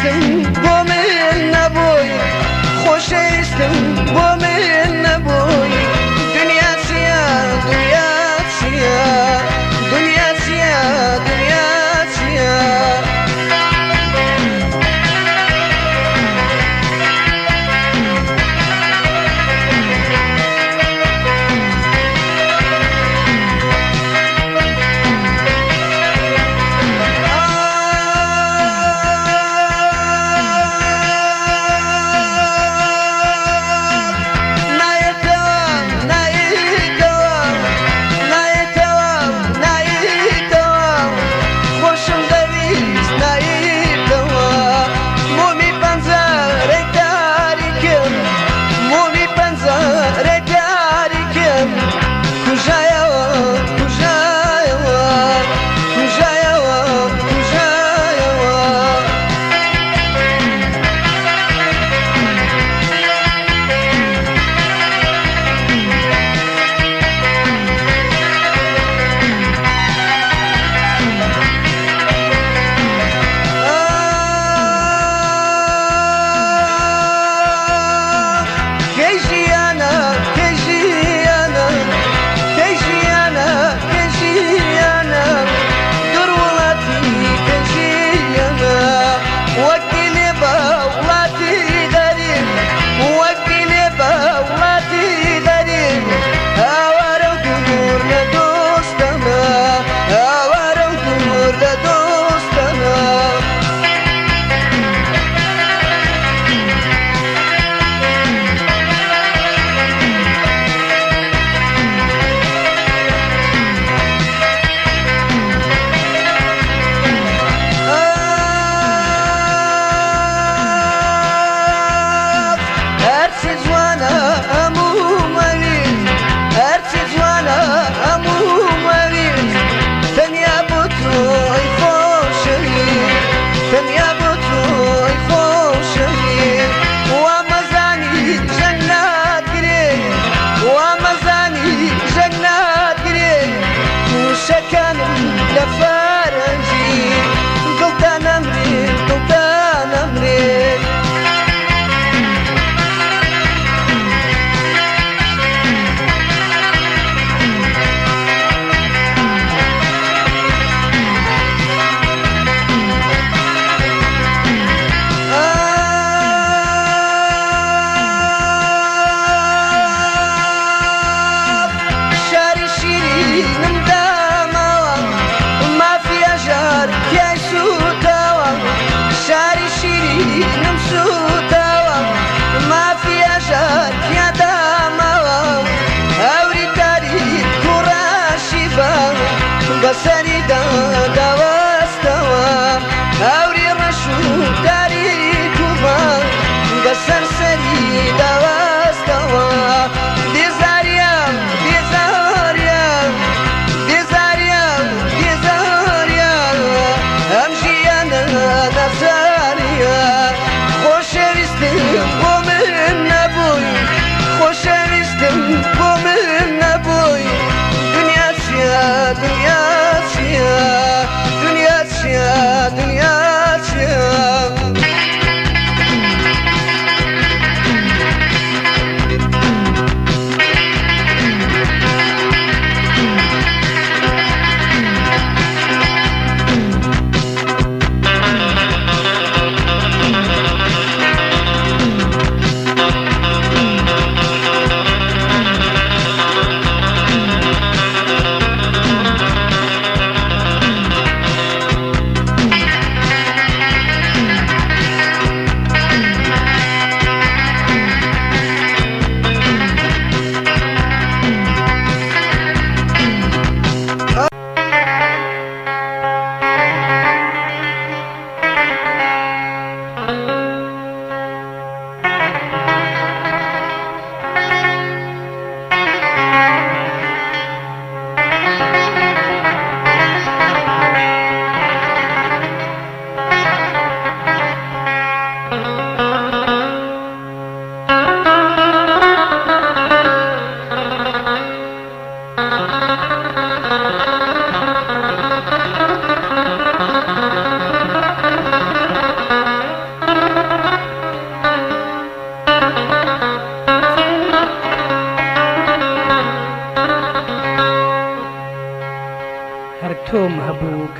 خۆشەویستم بۆ من نەبووی خۆشەویستم بۆ من نەبووی دنیا چییە دنیا چییە دنیا چییە دنیا چییە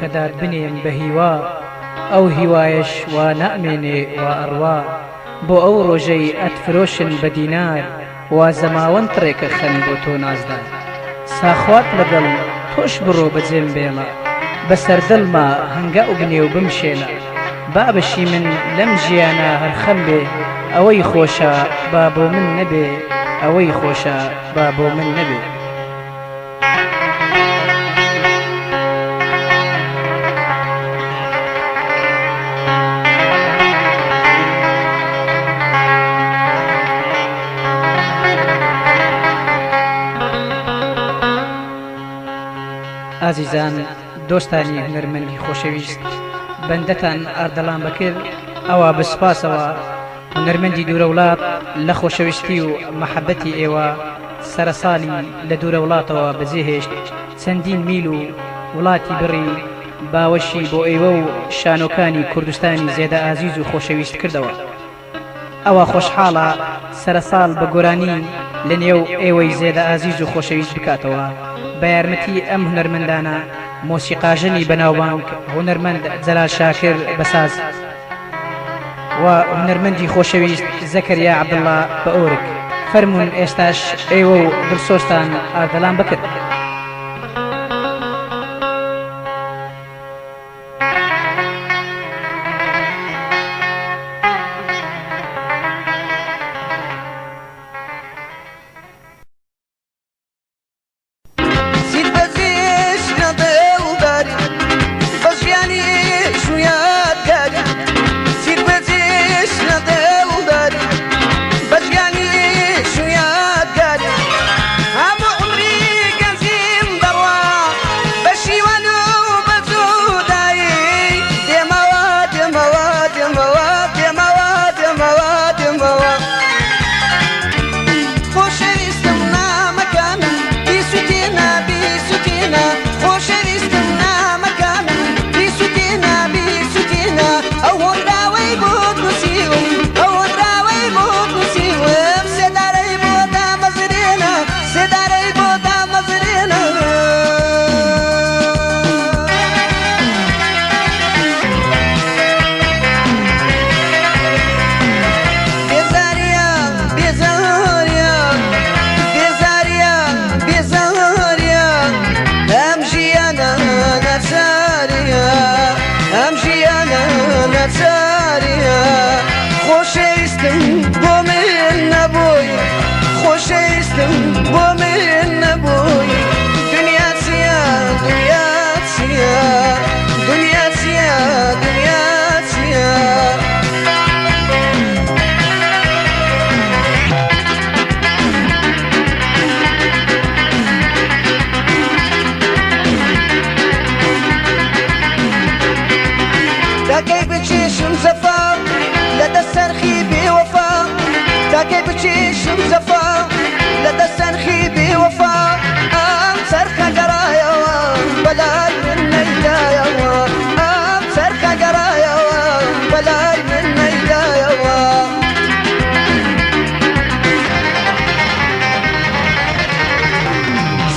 کەدات بنێم بە هیوا ئەو هیوایش وا نامێنێ وا ئەڕوا بۆ ئەو ڕۆژەی ئەتفرۆشن بە دینار وا زەماوەند تڕێکە خەن بۆ تۆ نازدار ساخوات لەگەڵ تۆش بڕۆ بەجێم بێڵە بەسەر دڵما هەنگا و بنێ و بمشێنە بابەشی من لەم ژیانە هەرخەم بێ ئەوەی خۆشە با بۆ من نەبێ ئەوەی خۆشە با بۆ من نەبێ ئازیزان دۆستانی هونەرمەندی خۆشەویست بەندەتان ئاردەڵام بەکرد ئەوە بسپاسەوە هونەرمەندی دوورە وڵات لە خۆشەویستی و مەحەبەتی ئێوە سەرساڵی لە دوورە وڵاتەوە بەجێهێشت چەندین میل و وڵاتی بڕی باوەشی بۆ ئێوە و شانۆکانی کوردستانی زێدە ئازیز و خۆشەویست کردەوە ئەوە خۆشحاڵە سەرساڵ بە گۆرانی لە نێو ئێوەی زێدە ئازیز و خۆشەویست بکاتەوە بە یارمەتی ئەم هونەرمەندانە مۆسیقاژنی بەناوبانگ هونەرمەند جەلال شاکر بەساز و هونەرمەندی خۆشەویست زەکەریا عەبدوڵڵا بە ئۆرگ فەرموون ئێستاش ئێوە و دڵسۆزتان ئاردەڵام بکرد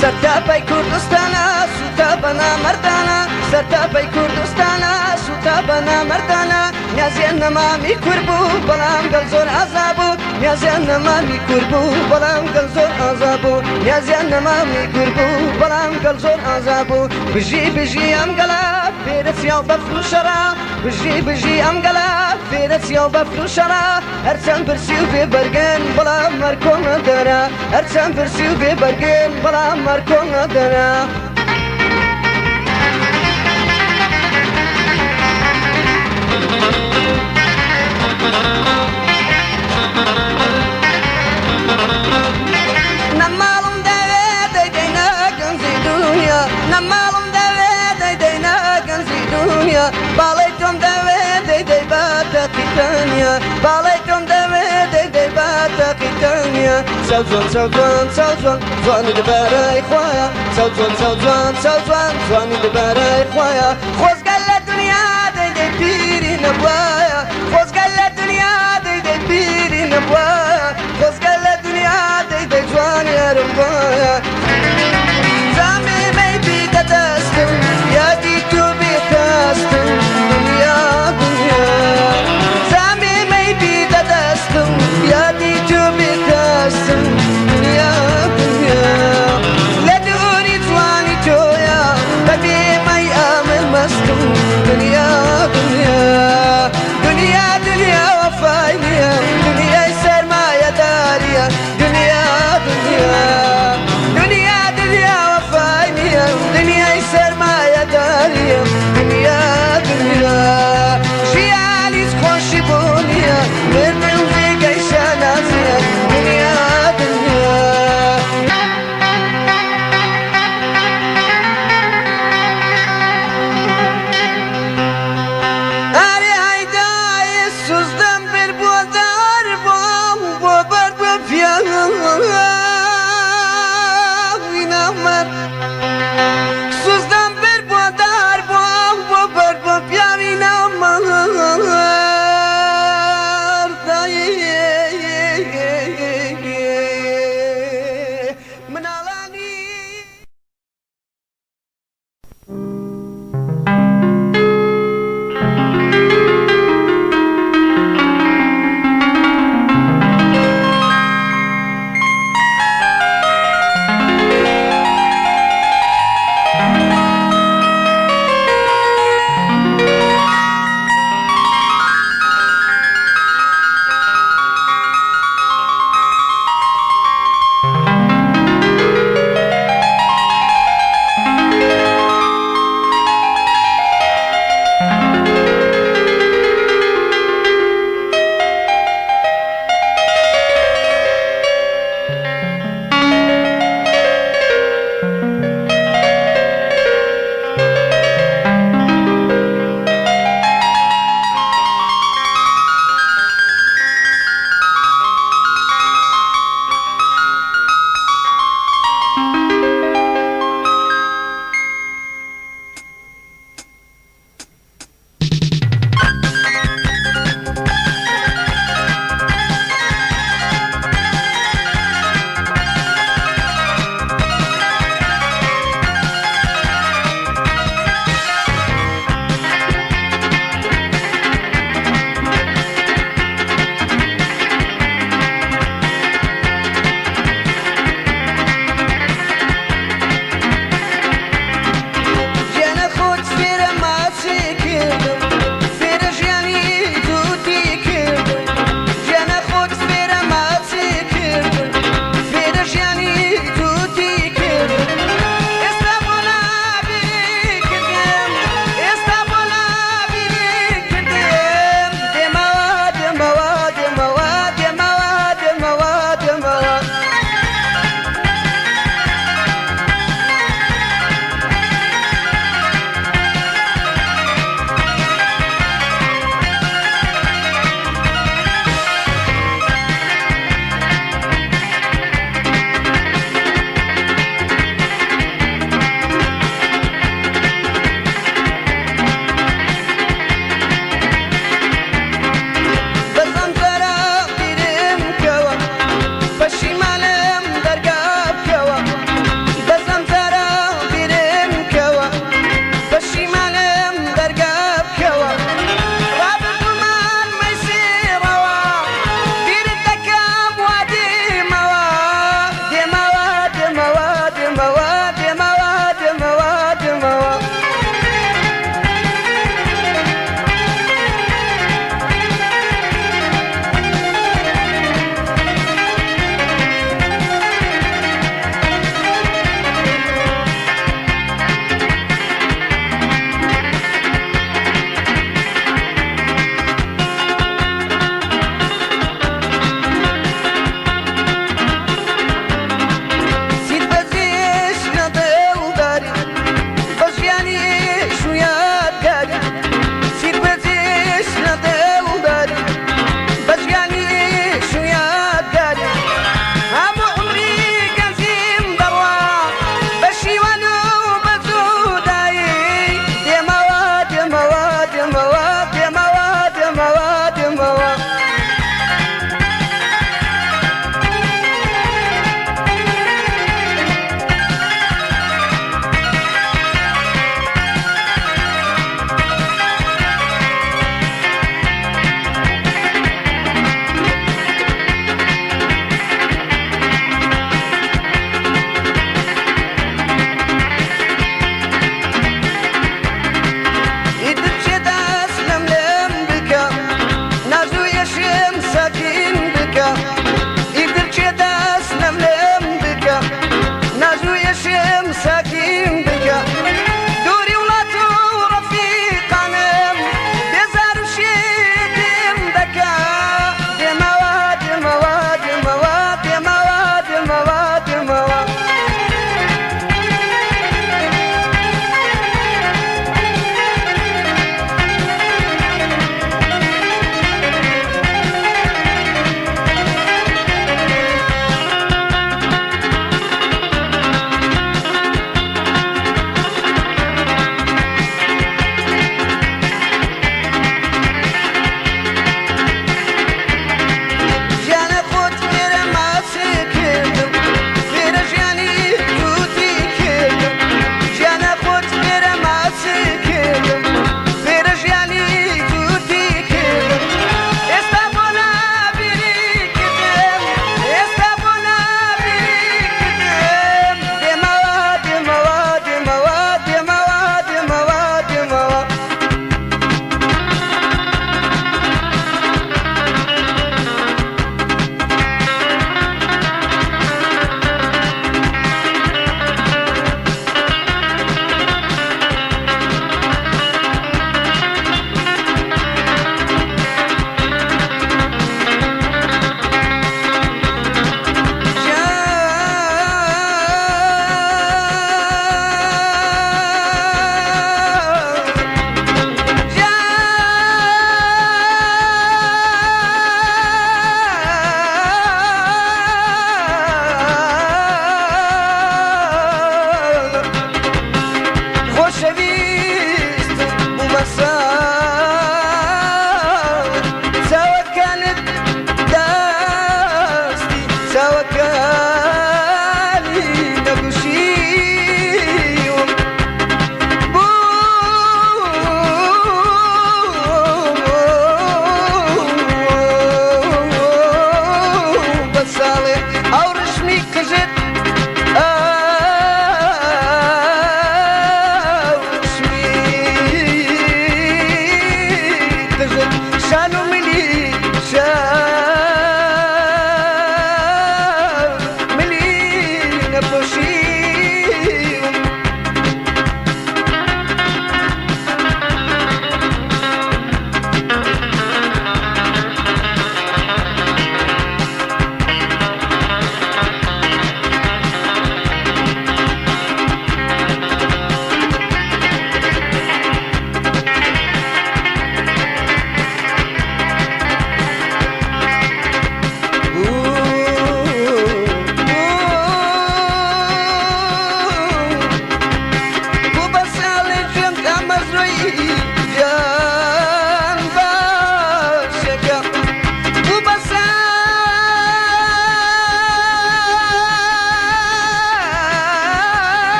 سرتاپەی کوردستانە سوتە بە نامەردانە سەرتاپەی کوردستانە سوتە بە نامەردانە نیازیان نەمامی کورد بوو بەڵام گەڵ زۆر ئازا بوو نیازیان نەمامی کورد بوو بەڵام گەڵ زۆر ئازا بوو نیازیان نەمامی کورد بوو بەڵام گەڵ زۆر ئازا بوو بژی بژی ئەم گەڵا فێرە چیا و بەفر و شەڕا بژی بژی ئەم گەڵا فێرە چیا و بەفر و شەڕا هەرچەند برسی و بێ بەرگن بەڵام مەرکۆ نەدەرا هەرچەند برسی و بێ بەرگن بەڵام مەرکۆ نەدەرا نەماڵم دەوێت دەیدەینە گەنجی دنیا نەماڵم دەوێت دەیدەینە گەنجی دنیا باڵی تۆم دەوێت دەیدەی بە تەقیتەنیا باڵی تۆم دەوێت دەیدەی بە تەقیتەنیا چاو جوان چاو جوان چاو جوان جوانی لەبارەی خوایە چاو جوان چاو جوان چاو جوان جوانی لەبارەی خوایە خۆزگەل لە دنیا دەیدەی پیری نەبوایە خۆزگەل لە دنیا دەیدەی پیری نەبوایە خۆزگەل لە دنیا دەیدەی جوانی هەرم وایە زامی مەیبی دەدەستم یادی تو بێت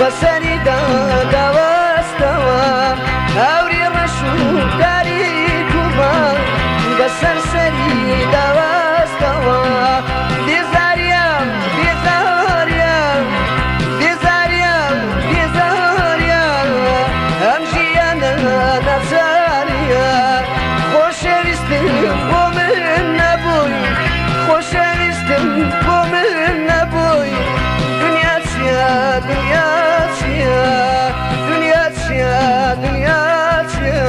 بسني دا واستوى أوري رشو داري كوبا بسر سري دا واستوى دي زاريا دنيا چیە دنیا چیە دنیا چیە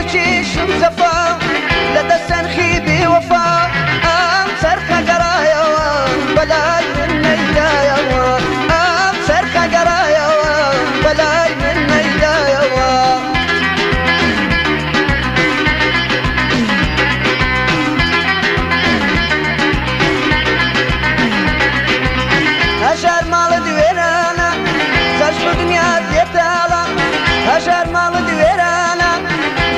بچێشم زەفا لە دەستەنخی بێوەفا ئەم سەرخە گەڕایەوە بەلای من نەیدایەوە ئەم سەرخە گەڕایەوە بەلای من نەیدایەوە هەژار ماڵە دوێرانە زەشم دنیات لێتاڵە هەژار ماڵە دوێرانە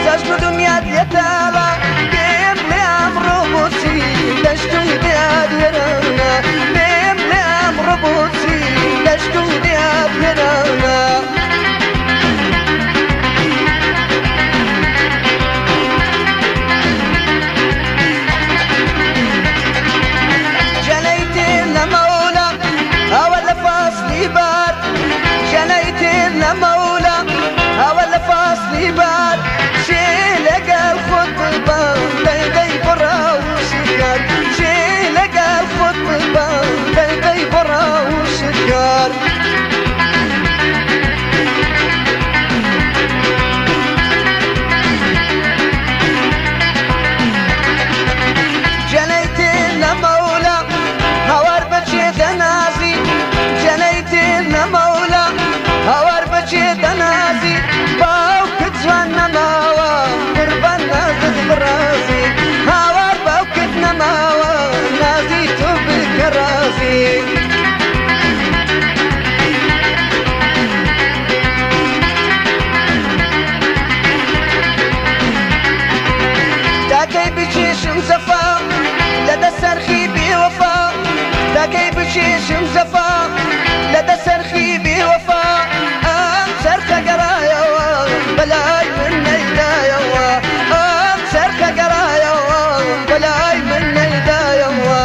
زەشم دنیات لێتاڵە پێم لێ ئەمڕۆ بۆچی دەشت و دیات لێرانە پێم لێ ئەمڕۆ بۆچی دەشت و دیات لێرانە جەنەی تێر نەمەوڵە ئەوە لە فاسلی بار جەنەی تێر نەمەوڵە ئەوە لە فاسلی بار شێ لەگەڵ خۆت بڵبان دەیدەی بڕا و شکار شێ لەگەڵ خۆت بڵبان دەیدەی بڕا و شکار جەنەی تێر نەمەوڵە هەوار بەچێ دەنازی جەنەی تێر نەمەوڵە هەوار بەچێ دەنازی باوکت جوان نەماوە قوربان نازت بڕازی هاوار باوکت نەماوە نازی تۆ بکە ڕازی تاکەی بچێشم زەفا لە دەسەرخی بێوەفا تاکەی بچێشم زەفا لە دەسەرخی بێوەفا ئەم سەرخە گەڕایەوە بەلای من نەیدایەوە ئەم سەرخە گەڕایەوە بەلای من نەیدایەوە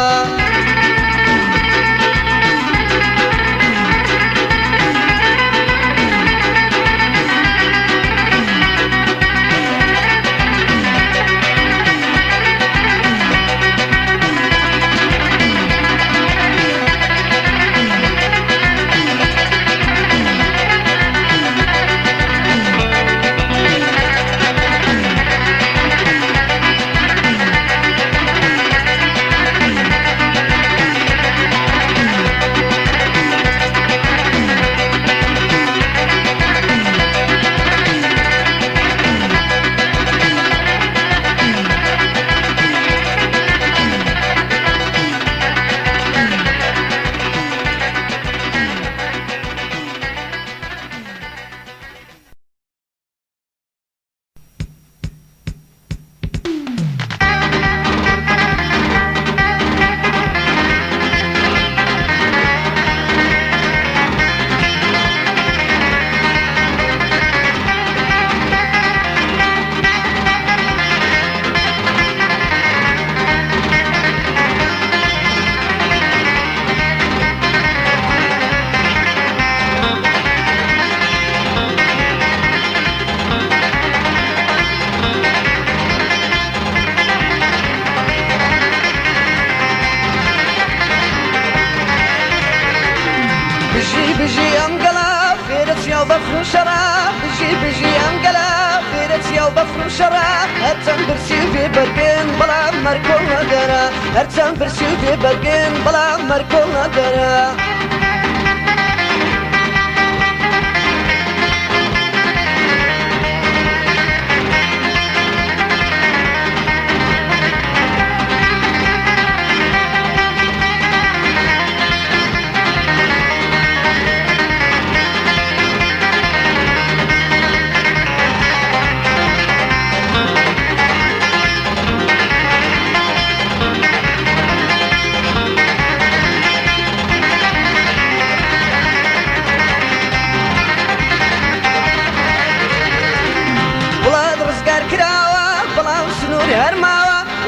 بژی ئەم گەڵا فێرە چیا و بەفر و شەراب بژی ئەم گەڵا فێرە چیا و بەفر و شەراب هەرچەند برسی و بێبەرگن بەڵام مەرکۆڵ نەدەرە هەرچەند برسی و بێبەرگن بەڵام مەرکۆڵ نەدەرە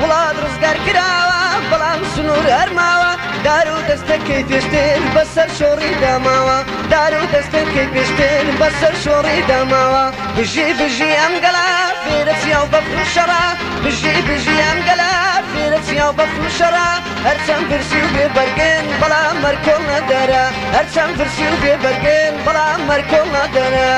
وڵات ڕزگار کراوە بەڵام سنوور هەرماوە دار و دەستەکەی پێشتر بەسەر شۆڕی داماوە دار و دەستەکەی پێشتر بەسەر شۆڕی داماوە بژی ئەم گەڵا فێرە چیا و بەفر و شەڕا بژی ئەم گەڵا فێرە چیا و بەفر و شەڕا هەرچەند برسی و بێبەرگن بەڵام مەرکۆڵ نەدەرە هەرچەند برسی و بێبەرگن بەڵام مەرکۆڵ نەدەرە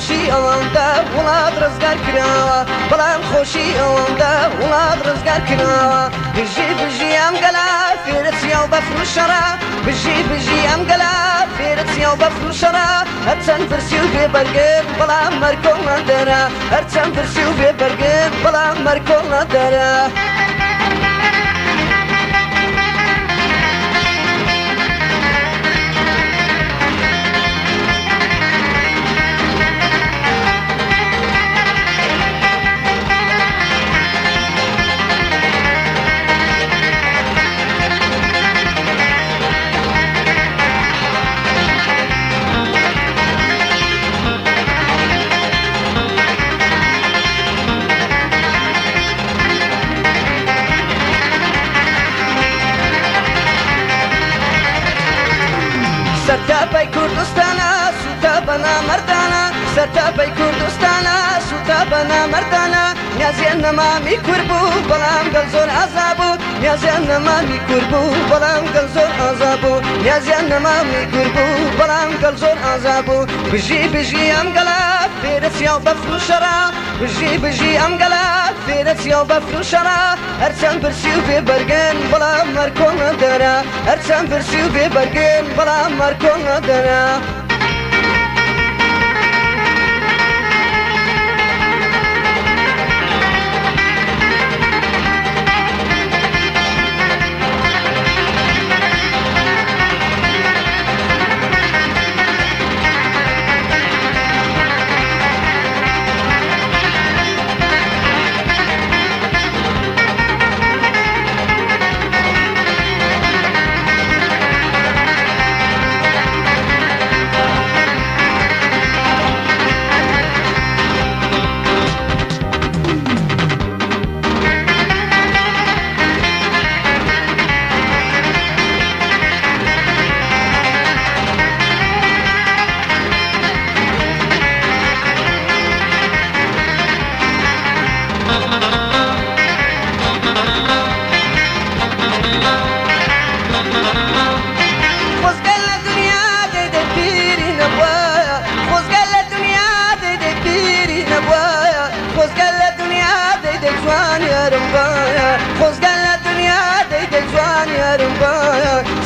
خۆشی ئەوەندا وڵات ڕزگار کراوە بەڵام خۆشی ئەوەندا وڵات ڕزگار کراوە بژی بژی ئەم گەلا فێرە چیا و بەفر و شەڕا بژی بژی ئەم گەلا فێرە چیا و بەفر و شەڕا هەرچەند برسی و بێبەرگن بەڵام مەرکۆڵ نەدەرا هەرچەند برسی و بێبەرگن بەڵام مەرکۆڵ نەدەرا سەرتاپەی کوردستانە سوتە بە نامەردانە سەرتاپەی کوردستانە سوتە بە نامەردانە نیازیان نەمامی کورد بوو بەڵام گەل زۆر ئازا بوو نیازیان نەمامی کورد بوو بەڵام گەل زۆر ئازا بوو نیازیان نەمامی کورد بوو بەڵام گەل زۆر ئازا بوو بژی بژی ئەم گەلا فێرە چیا و بەفر و شەڕا بژی بژی ئەم گەلا فێرە چیا و بەفر و شەڕا هەرچەند برسی و بێبەرگن بەڵام مەرکۆڵ نەدەرا هەرچەند برسی و بێبەرگن بەڵام مەرکۆڵ نەدەرا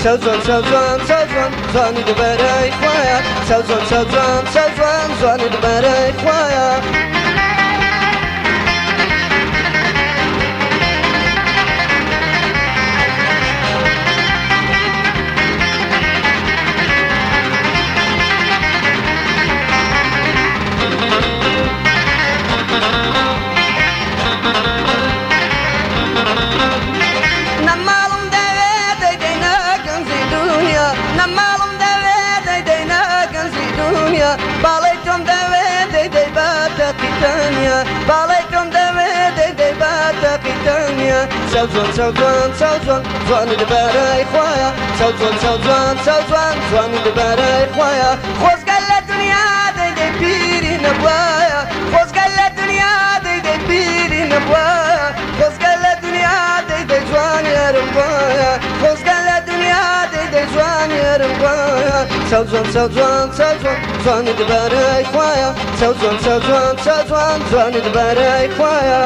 سەوزۆن سەوزۆن سەوزۆن زوانی دەبەرەی خۆیە سەوزۆن سەوزۆن سەوزۆن زوانی دەبەرەی خۆیە باڵی تۆم دەوێت دەی باتە قیتانیا باڵی تۆم دەوێت دەی باتە قیتانیا سەوزۆن سەوزۆن سەوزۆن زوانی دەبەرەی خۆیە سەوزۆن سەوزۆن سەوزۆن زوانی دەبەرەی خۆیە خۆزگە لە دنیا دەی پیری نەبوایە خۆزگە لە دنیا دەی پیری نەبوایە خۆزگە لە دنیا دەی جوانی هەرم وایە خۆزگە لە دنیا دەی جوانی هەرم وایە سەوزۆن سەوزۆن سەوزۆن زوانی دەبەرەی خۆیە سەوزۆن سەوزۆن سەوزۆن زوانی دەبەرەی خۆیە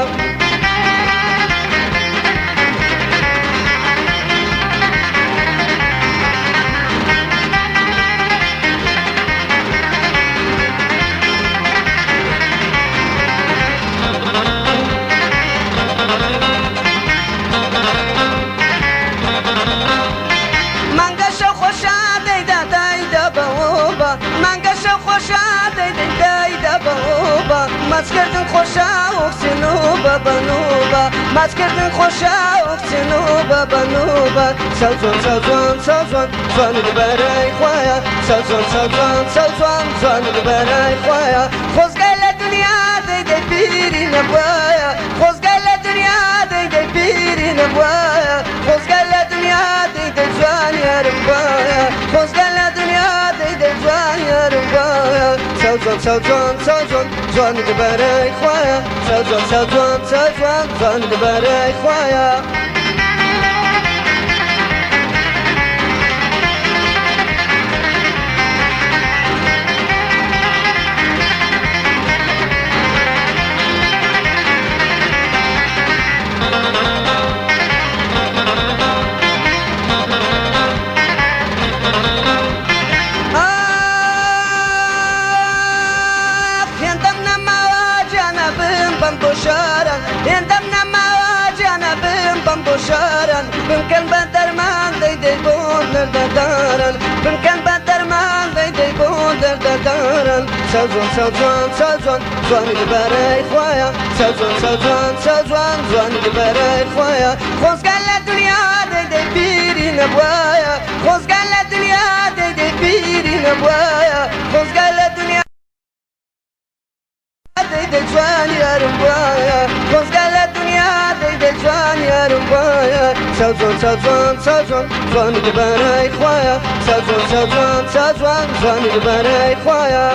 ماچکردن خۆشە وەکسێنوبە بەنوبە ماچکردن خۆشە وەکسێنوبە بەنوبە سەوزۆن سەوزۆن سەوزۆن زوانی دەبەرەی خۆیە سەوزۆن سەوزۆن سەوزۆن زوانی دەبەرەی خۆیە خۆزگای لە دنیا دەی پیری نەبوایە خۆزگای لە دنیا دەی پیری نەبوایە خۆزگای لە دنیا دەی جوانی هەرم وایە خۆزگای لە دنیا دەی جوانی هەرم وایە سەوزۆن سەوزۆن سەوزۆن زوانی دەبەرەی خۆیە سەوزۆن سەوزۆن سەوزۆن زوانی دەبەرەی خۆیە چەوجۆن چەوجۆن چەوجۆن جوانی لەبارەی خۆیە چەوجۆن چەوجۆن چەوجۆن جوانی لەبارەی خۆیە خۆزگان لە دنیا دەیدەی بیری نەبوایە خۆزگان لە دنیا دەیدەی بیری نەبوایە خۆزگان لە دنیا دەیدەی جوان یارم وایە خۆزگان لە دنیا دەیدەی جوان یارم وایە چەوجۆن چەوجۆن چەوجۆن جوانی لەبارەی خۆیە چەوجۆن چەوجۆن چەوجۆن جوانی لەبارەی خۆیە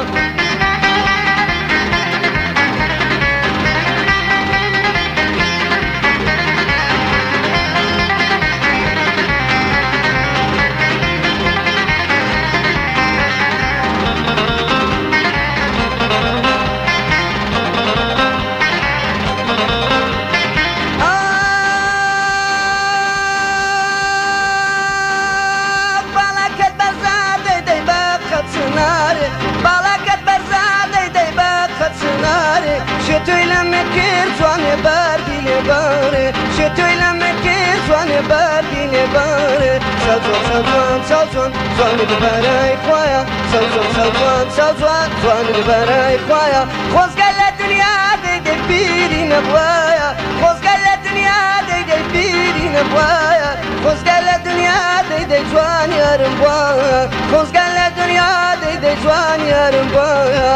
شتوی لەمەکرد جوانێ بەردی لێبارێ شتوی لەمەکرد جوانێ بەردی لێبارێ چەوجۆن چەوجۆن چەوجۆن جوانی لەبارەی خۆیە چەوجۆن چەوجۆن چەوجۆن جوانی لەبارەی خۆیە خۆزگە لە دنیا دەیدەی بیری نەبوایە خۆزگە لە دنیا دەیدەی بیری نەبوایە خۆزگە لە دنیا دەیدەی جوان یارم وایە خۆزگە لە دنیا دەیدەی جوان یارم وایە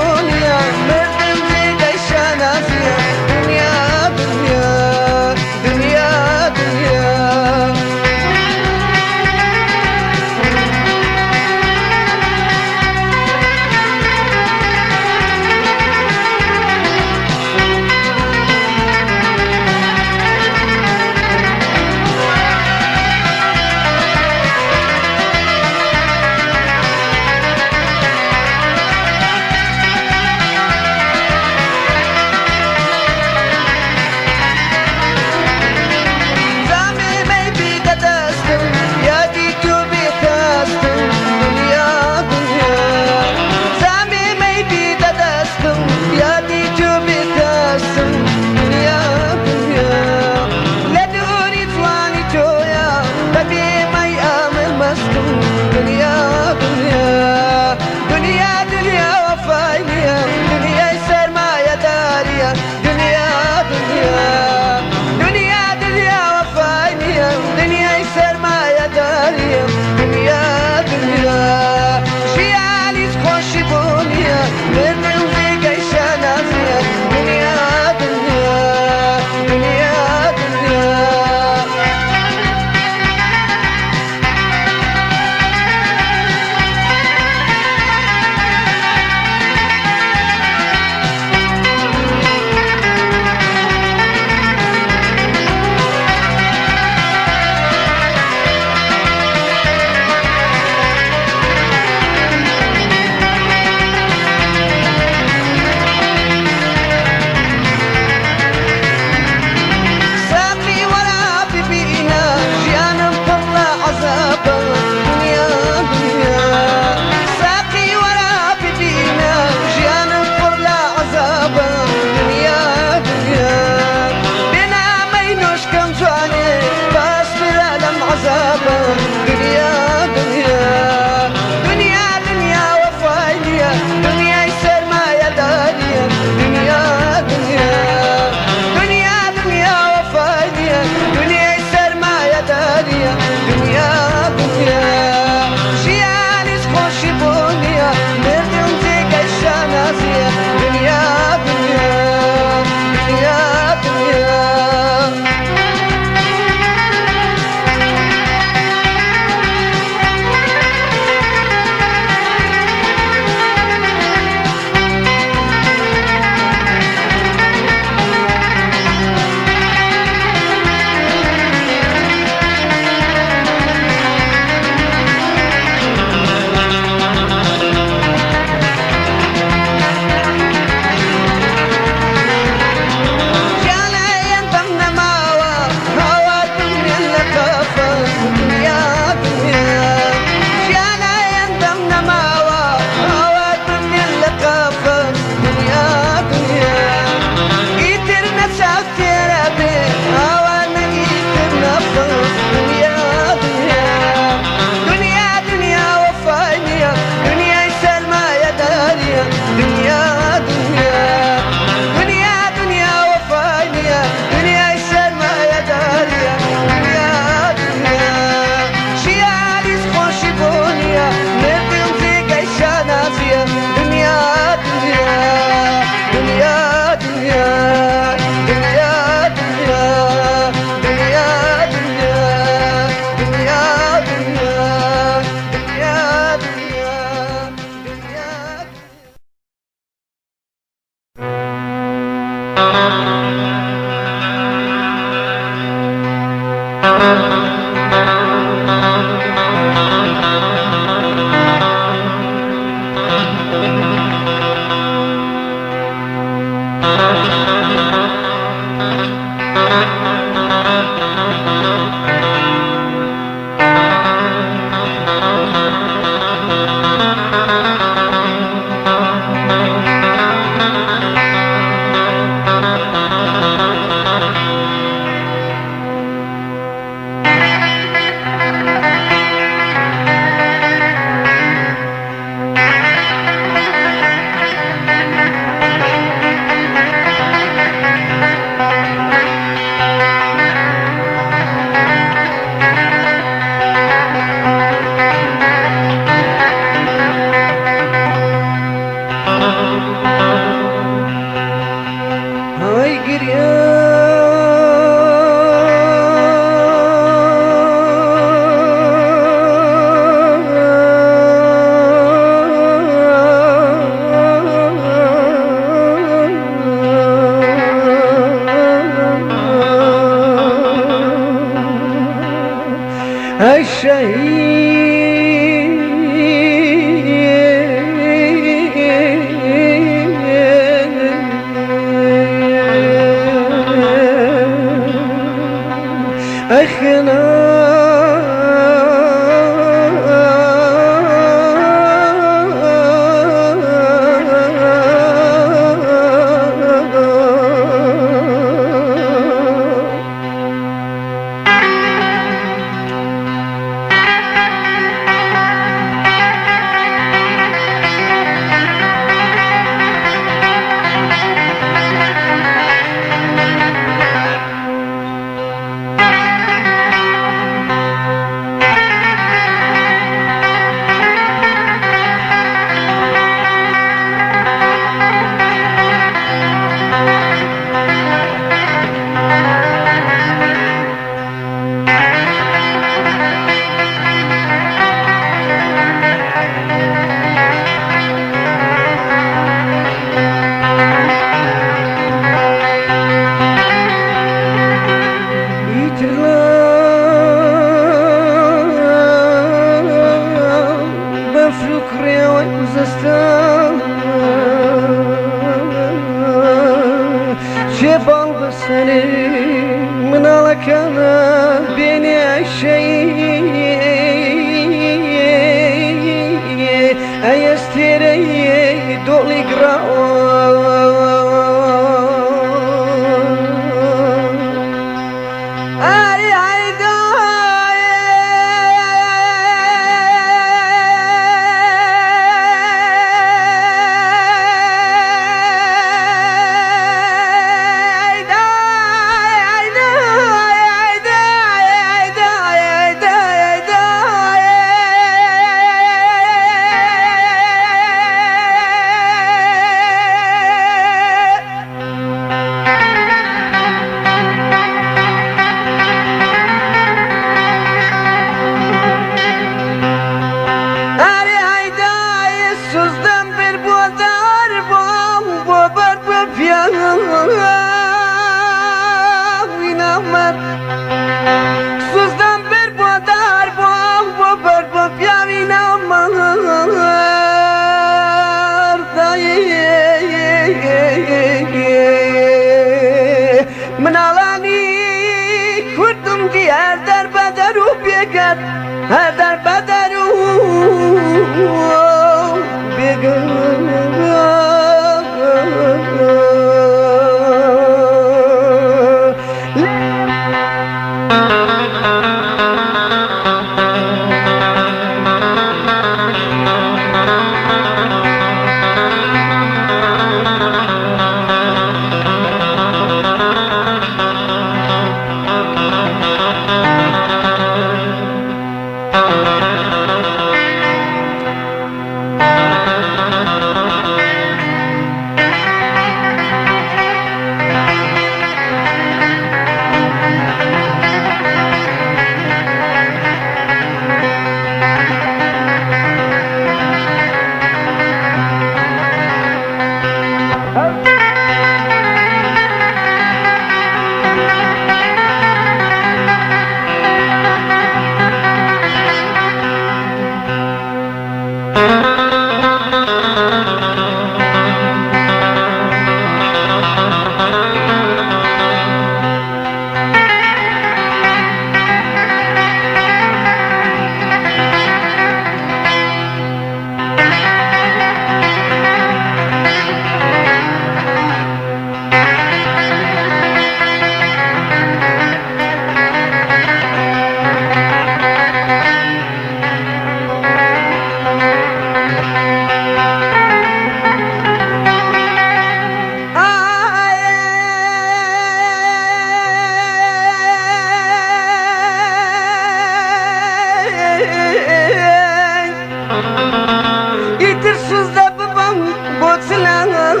سوزدە ببەم بۆ چلاو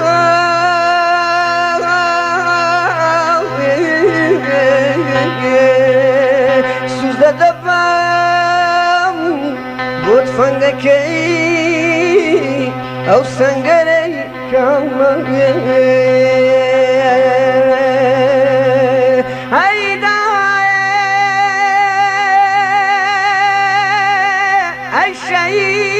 سوزدە دەبەم بۆ تفەنگەکەی ئەو سەنگەرەی کامەیە أي شيء